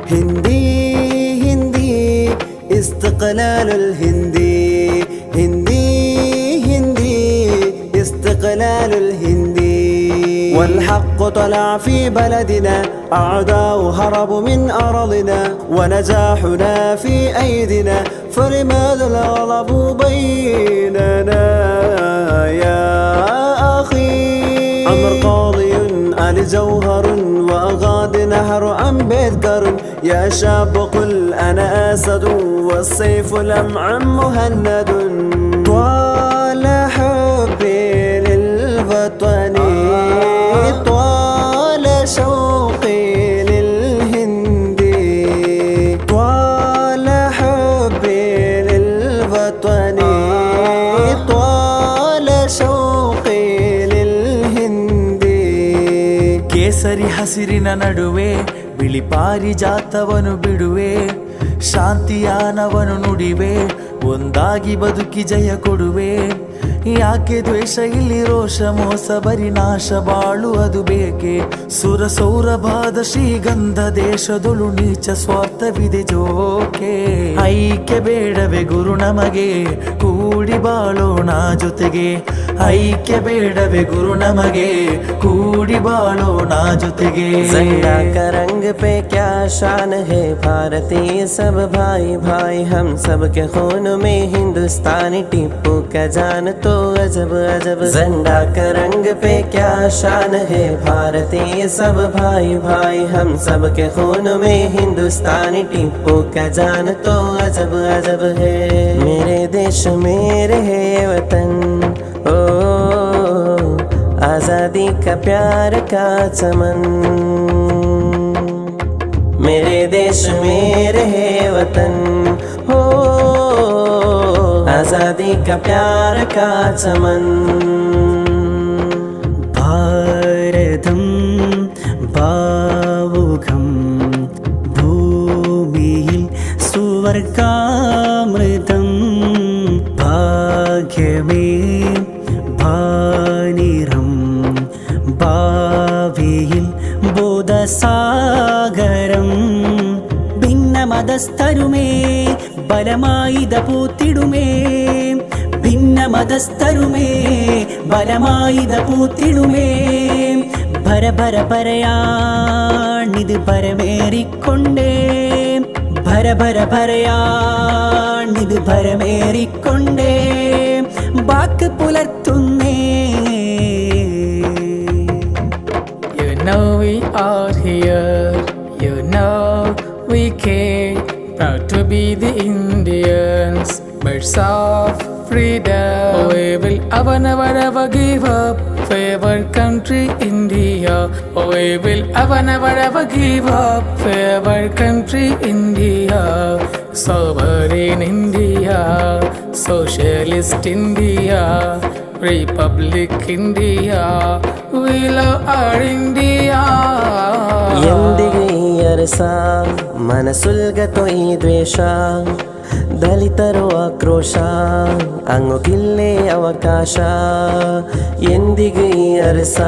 हिंदी हिंदी استقلال الهندي हिंदी हिंदी استقلال الهندي والحق طلع في بلدنا أعداء هربوا من أرضنا ونجاحنا في أيدنا فلماذا الغضب بيننا يا أخي عمر قاضي آل جوهر وأغاض نهر أمبيدكر يا شاب قل أنا أسد والسيف لمعا مهند طال حبي للوطن طال شوقي للهندي طال حبي للوطن طال شوقي للهندي ಕೇಸರಿ ಹಸಿರಿನ ನಡುವೆ ಬಿಳಿ ಪಾರಿಜಾತವನು ಬಿಡುವೆ ಶಾಂತಿಯಾನವನು ನುಡಿವೆ ಒಂದಾಗಿ ಬದುಕಿ ಜಯ ಕೊಡುವೆ ಯಾಕೆ ದ್ವೇಷ ಇಲ್ಲಿ ರೋಷ ಮೋಸ ಬರಿ ನಾಶ ಬಾಳು ಅದು ಬೇಕೆ ಸುರ ಸೌರಭಾದ ಶ್ರೀಗಂಧ ದೇಶದೊಳು ನೀಚ ಸ್ವಾರ್ಥವಿದೆ ಜೋಕೆ ಐಕ್ಯ ಬೇಡವೆ ಗುರು ನಮಗೆ ಕೂಡಿ ಬಾಳೋಣ ಜೊತೆಗೆ ಐಕ್ಯ ಬೇಡವೆ ಗುರು ನಮಗೆ ಕೂಡಿ ಬಾಳೋಣ ಜೊತೆಗೆ झंडा का रंग पे क्या शान है भारतीय सब भाई भाई हम सब के खून में हिंदुस्तानी टीपू का जान तो अजब अजब झंडा का रंग पे क्या शान है भारतीय सब भाई भाई हम सब के खून में हिंदुस्तानी टीपू का जान तो अजब अजब है मेरे देश मेरे है वतन ओ आजादी का प्यार का चमन मेरे देश मेरे है वतन हो आजादी का प्यार का चमन ഭാരതം ഭാവുകം ഭൂമിയിൽ സുവർഗാമൃതം ഭാഗ്യമേ ഭാനിറം ഭാവിയിൽ ബോധസാഗരം ഭിന്നമതസ്ഥരുമേ ബലമായുധ പൂത്തിടുമേ ഭിന്നമതസ്ഥരുമേ ബലമായുധ പൂത്തിടുമേ ഭര ഭര ഭരയാണിത് ഭരമേറിക്കൊണ്ടേ ഭര ഭര ഭരയാണിത് ഭരമേറിക്കൊണ്ടേ വാക്ക് പുലർത്തുന്നേ You know we are here, you know we care, proud to be the Indians, birds of freedom. We will never ever give up for our country India. We will never ever give up for our country India. Sovereign India, socialist India, Republic India, we love our India. ಎಂದಿಗೆ ಈ ಅರಸ ಮನಸುಲ್ಗತೋ ಈ ದ್ವೇಷ ದಲಿತರು ಆಕ್ರೋಶ ಅಂಗುಗಿಲ್ಲೇ ಅವಕಾಶ ಎಂದಿಗೆ ಈ ಅರಸ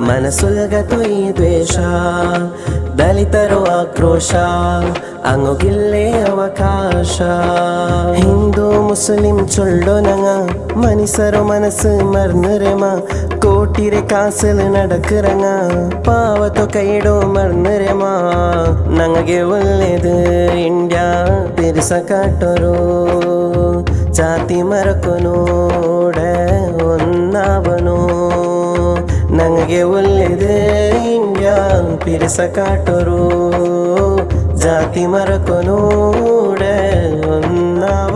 ಮನಸುಲ್ಗತೋ ಈ ದ್ವೇಷ ದಲಿತರು ಆಕ್ರೋಶ ಅಂಗುಗಿಲ್ಲೇ ಅವಕಾಶ ಹಿಂದೂ ಮುಸ್ಲಿಂ ചൊല്ലൊനങ്ങ മനുഷ്യരു മനസ്സ് മറന്നുരമ കോട്ടിരെ കാസൽ നടക്കുറങ്ങ പാവത്തോ കൈയിടോ മറന്നുരമ ನಂಗೆ ಒಳ್ಳೇದು ಇಂಡ್ಯಾ ಬಿರ್ಸ ಕಾಟರು ಜಾತಿ ಮರಕೊನೋಡ ಒನ್ನಾವನು ನಂಗೆ ಒಳ್ಳೇದು ಇಂಡ್ಯಾ ಬಿರ್ಸ ಕಾಟರು ಜಾತಿ ಮರಕೊನೋಡ ಒನ್ನಾವ